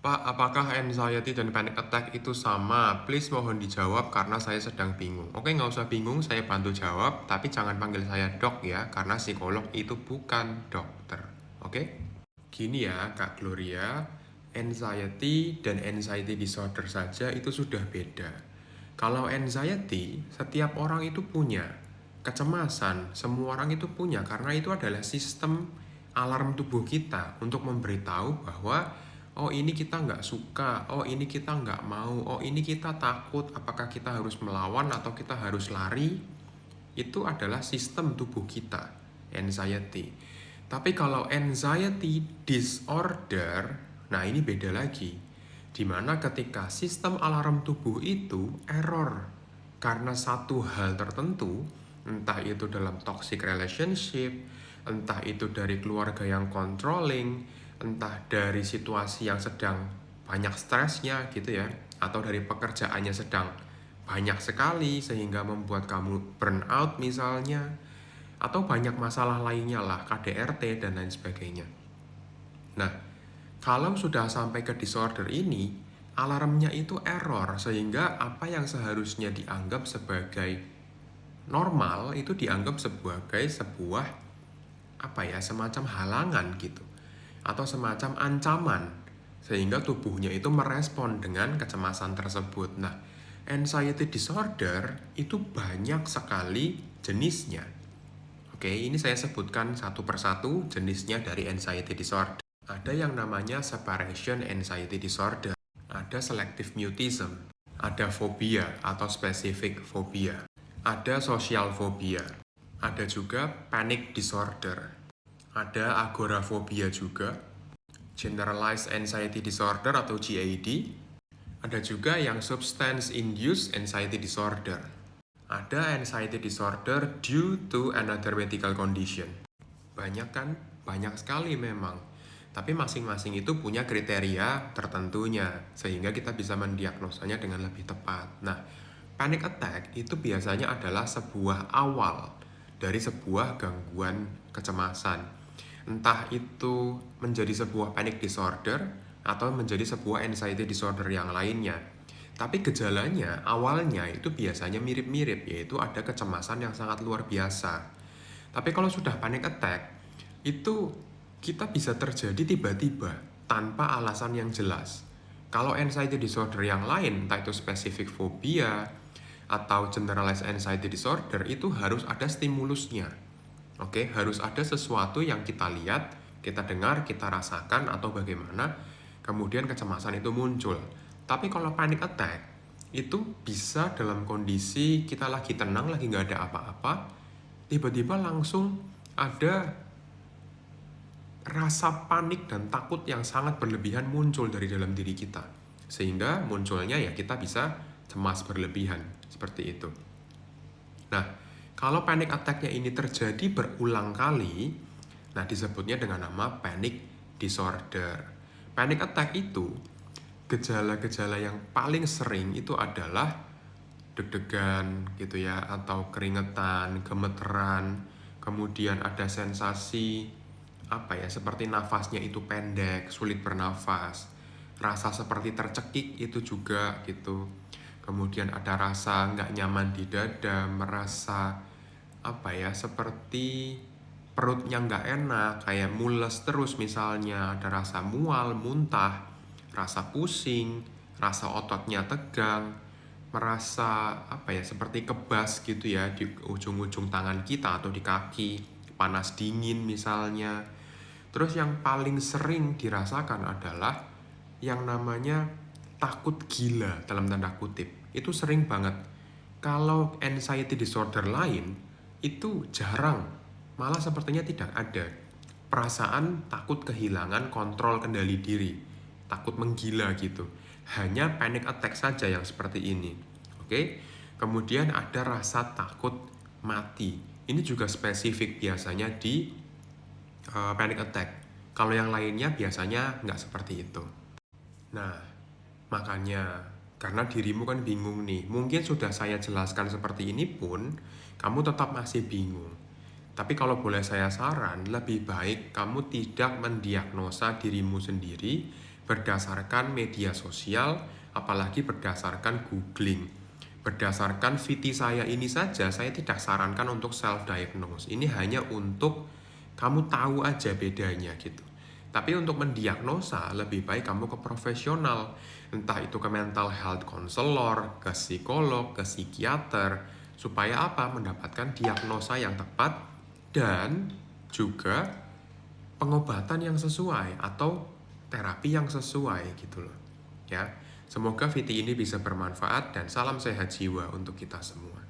Pak, apakah anxiety dan panic attack itu sama? Please mohon dijawab karena saya sedang bingung. Oke, nggak usah bingung, saya bantu jawab. Tapi jangan panggil saya dok ya, karena psikolog itu bukan dokter. Oke? Gini ya, Kak Gloria, anxiety dan anxiety disorder saja itu sudah beda. Kalau anxiety, setiap orang itu punya. Kecemasan, semua orang itu punya karena itu adalah sistem alarm tubuh kita untuk memberitahu bahwa oh ini kita nggak suka, oh ini kita nggak mau, oh ini kita takut, apakah kita harus melawan atau kita harus lari. Itu adalah sistem tubuh kita, anxiety. Tapi kalau anxiety disorder, nah ini beda lagi. Dimana ketika sistem alarm tubuh itu error karena satu hal tertentu, entah itu dalam toxic relationship, entah itu dari keluarga yang controlling, entah dari situasi yang sedang banyak stresnya gitu ya, atau dari pekerjaannya sedang banyak sekali sehingga membuat kamu burn out misalnya, atau banyak masalah lainnya lah, KDRT dan lain sebagainya. Nah, kalau sudah sampai ke disorder ini, alarmnya itu error sehingga apa yang seharusnya dianggap sebagai normal itu dianggap sebagai sebuah apa ya, semacam halangan gitu atau semacam ancaman sehingga tubuhnya itu merespon dengan kecemasan tersebut. Nah, anxiety disorder itu banyak sekali jenisnya. Oke, ini saya sebutkan satu persatu jenisnya dari anxiety disorder. Ada yang namanya separation anxiety disorder, ada selective mutism, ada fobia atau specific phobia, ada social phobia, ada juga panic disorder, ada agorafobia juga, generalized anxiety disorder atau GAD, ada juga yang substance induced anxiety disorder, ada anxiety disorder due to another medical condition. Banyak kan? Banyak sekali memang. Tapi masing-masing itu punya kriteria tertentunya, sehingga kita bisa mendiagnosanya dengan lebih tepat. Nah, panic attack itu biasanya adalah sebuah awal dari sebuah gangguan kecemasan. Entah itu menjadi sebuah panic disorder atau menjadi sebuah anxiety disorder yang lainnya. Tapi gejalanya awalnya itu biasanya mirip-mirip, yaitu ada kecemasan yang sangat luar biasa. Tapi kalau sudah panic attack, itu kita bisa terjadi tiba-tiba tanpa alasan yang jelas. Kalau anxiety disorder yang lain, entah itu specific phobia atau generalized anxiety disorder, itu harus ada stimulusnya. Oke, harus ada sesuatu yang kita lihat, kita dengar, kita rasakan, atau bagaimana kemudian kecemasan itu muncul. Tapi kalau panic attack, itu bisa dalam kondisi kita lagi tenang, lagi nggak ada apa-apa, tiba-tiba langsung ada rasa panik dan takut yang sangat berlebihan muncul dari dalam diri kita. Sehingga munculnya ya kita bisa cemas berlebihan, seperti itu. Nah, kalau panic attack-nya ini terjadi berulang kali, nah disebutnya dengan nama panic disorder. Panic attack itu, gejala-gejala yang paling sering itu adalah deg-degan gitu ya, atau keringetan, gemeteran, kemudian ada sensasi apa ya, seperti nafasnya itu pendek, sulit bernafas, rasa seperti tercekik itu juga gitu. Kemudian ada rasa nggak nyaman di dada, merasa apa ya, seperti perutnya nggak enak, kayak mules terus misalnya, ada rasa mual, muntah, rasa pusing, rasa ototnya tegang, merasa apa ya, seperti kebas gitu ya di ujung-ujung tangan kita atau di kaki, panas dingin misalnya. Terus yang paling sering dirasakan adalah yang namanya takut gila dalam tanda kutip. Itu sering banget. Kalau anxiety disorder lain itu jarang, malah sepertinya tidak ada. Perasaan takut kehilangan kontrol kendali diri, takut menggila gitu. Hanya panic attack saja yang seperti ini. Oke. Kemudian ada rasa takut mati. Ini juga spesifik biasanya di panic attack. Kalau yang lainnya biasanya nggak seperti itu. Nah, makanya karena dirimu kan bingung nih, mungkin sudah saya jelaskan seperti ini pun kamu tetap masih bingung. Tapi kalau boleh saya saran, lebih baik kamu tidak mendiagnosa dirimu sendiri, berdasarkan media sosial, apalagi berdasarkan googling. Berdasarkan VT saya ini saja, saya tidak sarankan untuk self-diagnose. Ini hanya untuk kamu tahu aja bedanya gitu. Tapi untuk mendiagnosa, lebih baik kamu ke profesional. Entah itu ke mental health counselor, ke psikolog, ke psikiater. Supaya apa? Mendapatkan diagnosa yang tepat dan juga pengobatan yang sesuai atau terapi yang sesuai gitu loh. Ya. Semoga VT ini bisa bermanfaat dan salam sehat jiwa untuk kita semua.